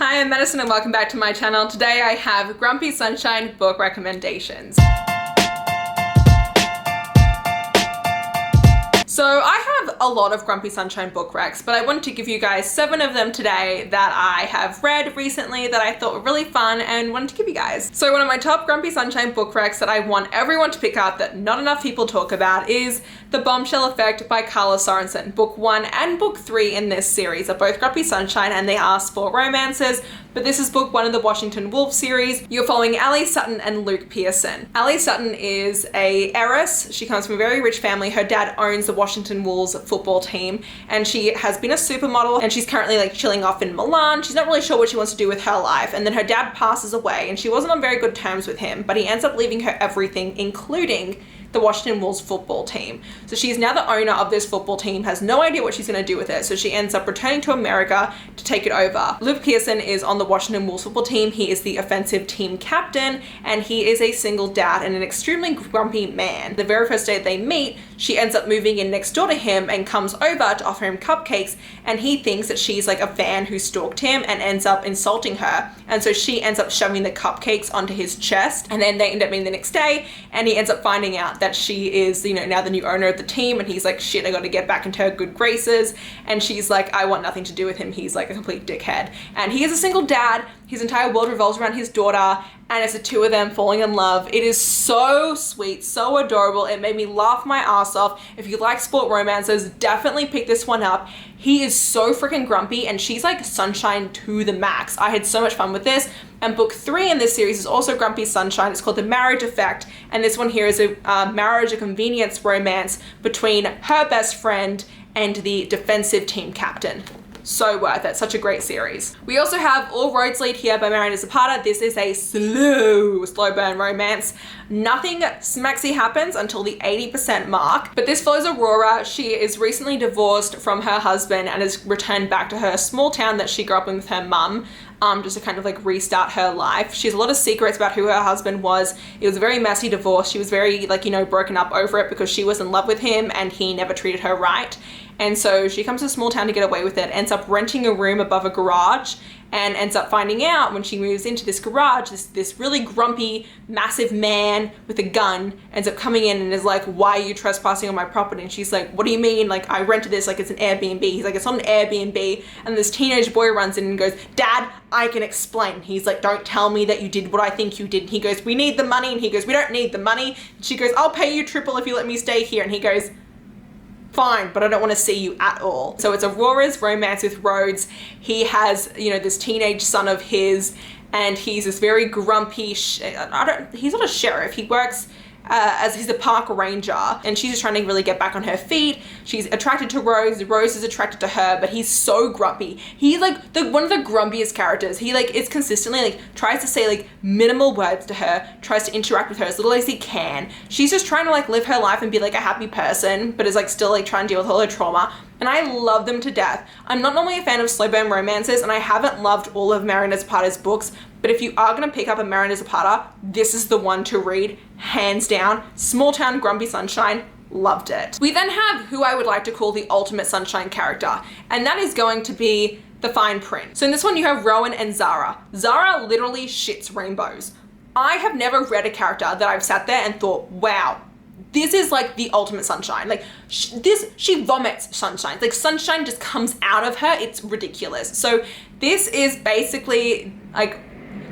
Hi, I'm Madison and welcome back to my channel. Today I have Grump X Sunshine book recommendations. So I have a lot of Grump X Sunshine book recs, but I wanted to give you guys 7 of them today that I have read recently that I thought were really fun and wanted to give you guys. So one of my top Grump X Sunshine book recs that I want everyone to pick up that not enough people talk about is The Bombshell Effect by Karla Sorensen. Book 1 and book 3 in this series are both Grump X Sunshine and they are sport romances, but this is book 1 of the Washington Wolf series. You're following ɪṛsᴛᴏᴜ and Luke Pearson. ɪṛsᴛᴏᴜ is a heiress. She comes from a very rich family. Her dad owns the Washington Wolves football team and she has been a supermodel and she's currently like chilling off in Milan. She's not really sure what she wants to do with her life, and then her dad passes away and she wasn't on very good terms with him, but he ends up leaving her everything, including the Washington Wolves football team. So she's now the owner of this football team, has no idea what she's going to do with it. So she ends up returning to America to take it over. Luke Pearson is on the Washington Wolves football team. He is the offensive team captain and he is a single dad and an extremely grumpy man. The very first day they meet, she ends up moving in next door to him and comes over to offer him cupcakes, and he thinks that she's like a fan who stalked him and ends up insulting her. And so she ends up shoving the cupcakes onto his chest, and then they end up meeting the next day and he ends up finding out that she is, you know, now the new owner of the team, and he's like, shit, I gotta get back into her good graces. And she's like, I want nothing to do with him. He's like a complete dickhead. And he is a single dad. His entire world revolves around his daughter, and it's the two of them falling in love. It is so sweet, so adorable. It made me laugh my ass off. If you like sport romances, definitely pick this one up. He is so freaking grumpy and she's like sunshine to the max. I had so much fun with this. And book 3 in this series is also Grump X Sunshine. It's called The Marriage Effect. And this one here is a marriage, a convenience romance between her best friend and the defensive team captain. So worth it. Such a great series. We also have All Roads Lead Here by Marian and Zapata. This is a slow burn romance. Nothing smacksy happens until the 80% mark, but this follows Aurora. She is recently divorced from her husband and has returned back to her small town that she grew up in with her mum. Just to kind of like restart her life. She has a lot of secrets about who her husband was. It was a very messy divorce. She was very like, you know, broken up over it because she was in love with him and he never treated her right. And so she comes to a small town to get away with it, ends up renting a room above a garage, and ends up finding out when she moves into this garage, this really grumpy, massive man with a gun ends up coming in and is like, why are you trespassing on my property? And she's like, what do you mean? Like, I rented this like it's an Airbnb. He's like, it's not an Airbnb. And this teenage boy runs in and goes, Dad, I can explain. He's like, don't tell me that you did what I think you did. And he goes, we need the money. And he goes, we don't need the money. And she goes, I'll pay you triple if you let me stay here. And he goes, fine, but I don't want to see you at all. So it's Aurora's romance with Rhodes. He has, you know, this teenage son of his, and he's this very grumpy, he's not a sheriff, he works as he's a park ranger, and she's just trying to really get back on her feet. She's attracted to Rose. Rose is attracted to her, but he's so grumpy. He's like one of the grumpiest characters. He like is consistently like tries to say like minimal words to her, tries to interact with her as little as he can. She's just trying to like live her life and be like a happy person, but is like still like trying to deal with all her trauma. And I love them to death. I'm not normally a fan of slow burn romances, and I haven't loved all of Marian and Zapata's books, but if you are gonna pick up a Marian and Zapata, this is the one to read, hands down. Small town Grump X Sunshine, loved it. We then have who I would like to call the ultimate sunshine character, and that is going to be the fine print. So in this one you have Rowan and Zara. Zara literally shits rainbows. I have never read a character that I've sat there and thought, wow, this is like the ultimate sunshine. Like she vomits sunshine. Like sunshine just comes out of her. It's ridiculous. So this is basically like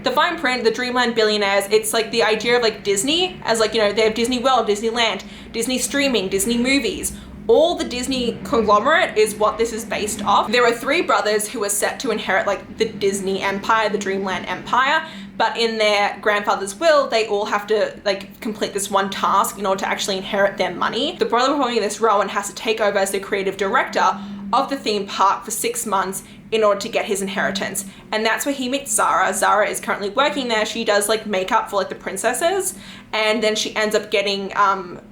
the fine print, the Dreamland billionaires. It's like the idea of like Disney as like, you know, they have Disney World, Disneyland, Disney streaming, Disney movies. All the Disney conglomerate is what this is based off. There are 3 brothers who are set to inherit like the Disney empire, the Dreamland empire, but in their grandfather's will, they all have to like complete this one task in order to actually inherit their money. The brother performing this, Rowan, has to take over as the creative director of the theme park for 6 months in order to get his inheritance. And that's where he meets Zara. Zara is currently working there. She does like makeup for like the princesses, and then she ends up getting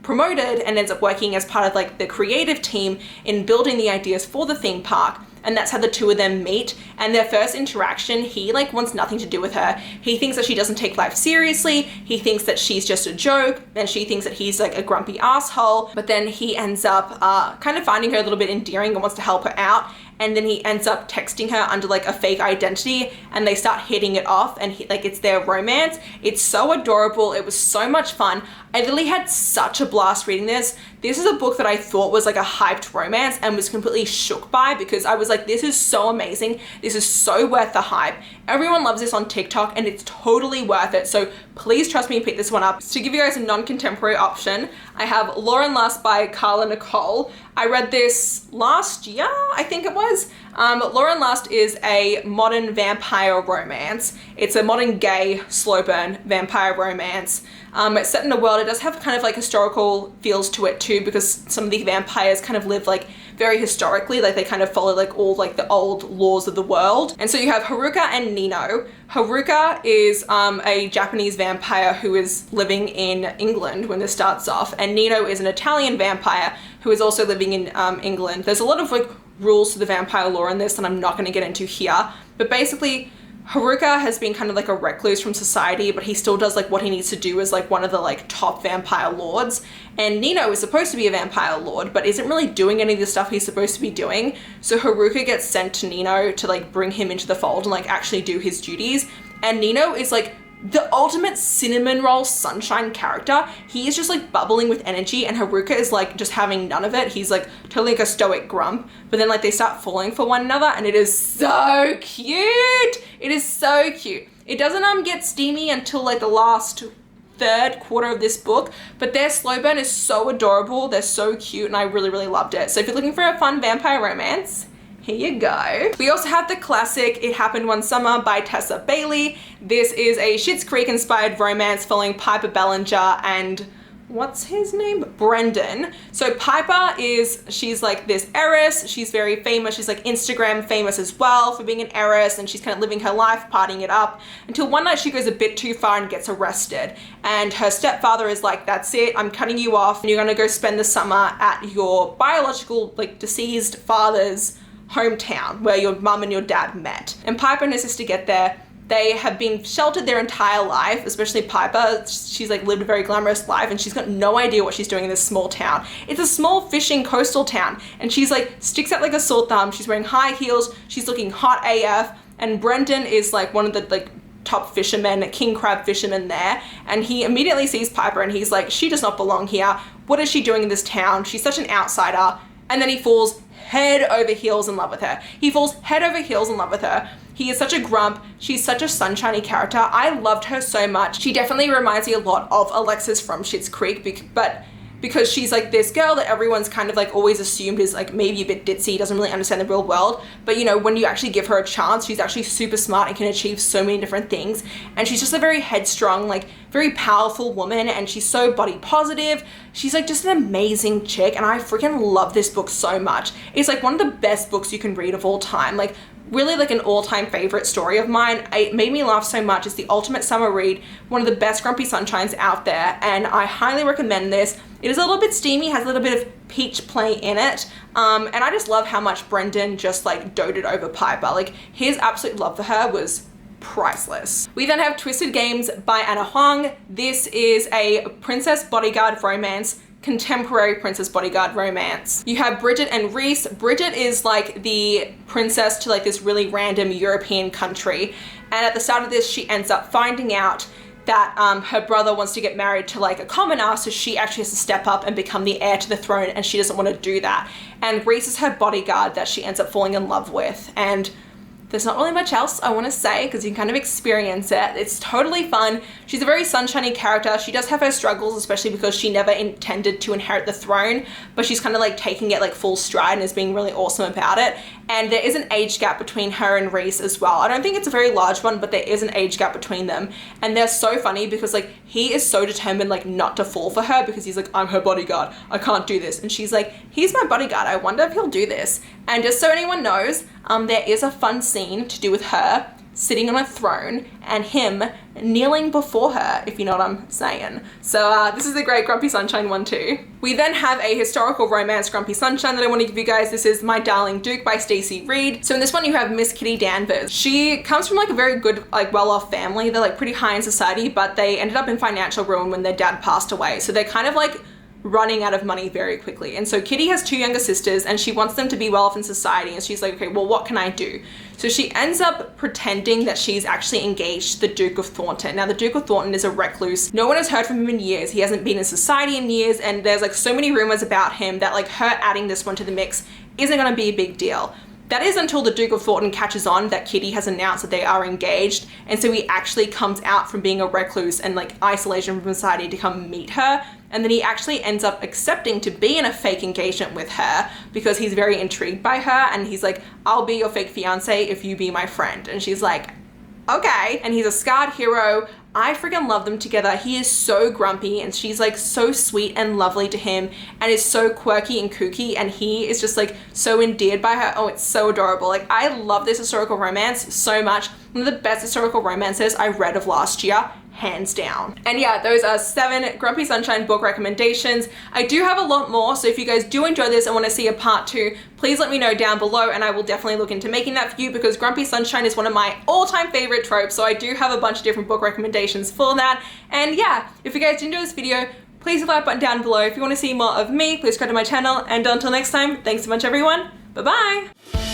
promoted and ends up working as part of like the creative team in building the ideas for the theme park. And that's how the two of them meet. And their first interaction, he like wants nothing to do with her. He thinks that she doesn't take life seriously. He thinks that she's just a joke. And she thinks that he's like a grumpy asshole. But then he ends up kind of finding her a little bit endearing and wants to help her out. and then he ends up texting her under like a fake identity, and they start hitting it off, and like it's their romance. It's so adorable. It was so much fun. I literally had such a blast reading this. This is a book that I thought was like a hyped romance and was completely shook by, because I was like, this is so amazing. This is so worth the hype. Everyone loves this on TikTok and it's totally worth it. So please trust me and pick this one up. To give you guys a non-contemporary option, I have Law and Lust by Karla Nikole. I read this last year, I think it was. Law and Lust is a modern vampire romance. It's a modern gay slow burn vampire romance. It's set in a world, it does have kind of like historical feels to it too, because some of the vampires kind of live like very historically, like they kind of follow like all like the old laws of the world. And so you have Haruka and Nino. Haruka is a Japanese vampire who is living in England when this starts off, and Nino is an Italian vampire who is also living in England. There's a lot of like rules to the vampire lore in this that I'm not going to get into here, but basically Haruka has been kind of like a recluse from society, but he still does like what he needs to do as like one of the like top vampire lords. And Nino is supposed to be a vampire lord, but isn't really doing any of the stuff he's supposed to be doing. So Haruka gets sent to Nino to like bring him into the fold and like actually do his duties. And Nino is like the ultimate cinnamon roll sunshine character. He is just like bubbling with energy, and Haruka is like just having none of it. He's like totally like a stoic grump, but then like they start falling for one another, and it is so cute. It is so cute. It doesn't get steamy until like the last third quarter of this book, but their slow burn is so adorable. They're so cute, and I really, really loved it. So if you're looking for a fun vampire romance, here you go. We also have the classic It Happened One Summer by Tessa Bailey. This is a Schitt's Creek inspired romance following Piper Bellinger and what's his name? Brendan. So Piper she's like this heiress. She's very famous. She's like Instagram famous as well for being an heiress, and she's kind of living her life, partying it up, until one night she goes a bit too far and gets arrested. And her stepfather is like, that's it, I'm cutting you off, and you're gonna go spend the summer at your biological, like deceased father's hometown where your mum and your dad met. And Piper and her sister get there. They have been sheltered their entire life, especially Piper. She's like lived a very glamorous life, and she's got no idea what she's doing in this small town. It's a small fishing coastal town, and she's like sticks out like a sore thumb. She's wearing high heels. She's looking hot AF. And Brendan is like one of the like top fishermen, king crab fishermen there. And he immediately sees Piper and he's like, she does not belong here. What is she doing in this town? She's such an outsider. And then he falls head over heels in love with her. He falls head over heels in love with her. He is such a grump. She's such a sunshiny character. I loved her so much. She definitely reminds me a lot of Alexis from Schitt's Creek, but because she's like this girl that everyone's kind of like always assumed is like maybe a bit ditzy, doesn't really understand the real world. But you know, when you actually give her a chance, she's actually super smart and can achieve so many different things. And she's just a very headstrong, like very powerful woman, and she's so body positive. She's like just an amazing chick, and I freaking love this book so much. It's like one of the best books you can read of all time. Like really like an all-time favorite story of mine. It made me laugh so much. It's the ultimate summer read, one of the best Grumpy Sunshines out there, and I highly recommend this. It is a little bit steamy, has a little bit of peach play in it, and I just love how much Brendan just like doted over Piper. Like his absolute love for her was priceless. We then have Twisted Games by Anna Huang. This is a princess bodyguard romance, contemporary princess bodyguard romance. You have Bridget and Reese. Bridget is like the princess to like this really random European country, and at the start of this she ends up finding out that her brother wants to get married to like a commoner, so she actually has to step up and become the heir to the throne, and she doesn't want to do that. And Reese is her bodyguard that she ends up falling in love with, and there's not really much else I want to say because you can kind of experience it. It's totally fun. She's a very sunshiny character. She does have her struggles, especially because she never intended to inherit the throne, but she's kind of like taking it like full stride and is being really awesome about it. And there is an age gap between her and Reese as well. I don't think it's a very large one, but there is an age gap between them. And they're so funny because like he is so determined like not to fall for her because he's like, I'm her bodyguard, I can't do this. And she's like, he's my bodyguard, I wonder if he'll do this. And just so anyone knows, there is a fun scene to do with her sitting on a throne and him kneeling before her, if you know what I'm saying. So this is a great Grumpy Sunshine one too. We then have a historical romance Grumpy Sunshine that I want to give you guys. This is My Darling Duke by Stacy Reid. So in this one you have Miss Kitty Danvers. She comes from like a very good, like well-off family. They're like pretty high in society, but they ended up in financial ruin when their dad passed away. So they're kind of like running out of money very quickly. And so Kitty has 2 younger sisters and she wants them to be well off in society, and she's like, okay, well, what can I do? So she ends up pretending that she's actually engaged to the Duke of Thornton. Now, the Duke of Thornton is a recluse. No one has heard from him in years. He hasn't been in society in years, and there's like so many rumors about him that like her adding this one to the mix isn't gonna be a big deal. That is until the Duke of Thornton catches on that Kitty has announced that they are engaged, and so he actually comes out from being a recluse and like isolation from society to come meet her, and then he actually ends up accepting to be in a fake engagement with her because he's very intrigued by her, and he's like, I'll be your fake fiance if you be my friend. And she's like, okay. And he's a scarred hero. I freaking love them together. He is so grumpy and she's like so sweet and lovely to him and is so quirky and kooky, and he is just like so endeared by her. Oh, it's so adorable. Like, I love this historical romance so much. One of the best historical romances I read of last year, hands down. And yeah, those are 7 Grump X Sunshine book recommendations. I do have a lot more, so if you guys do enjoy this and want to see a part 2, please let me know down below and I will definitely look into making that for you, because Grump X Sunshine is one of my all-time favorite tropes, so I do have a bunch of different book recommendations for that. And yeah, if you guys did enjoy this video, please hit the like button down below. If you want to see more of me, please subscribe to my channel, and until next time, thanks so much everyone, bye-bye!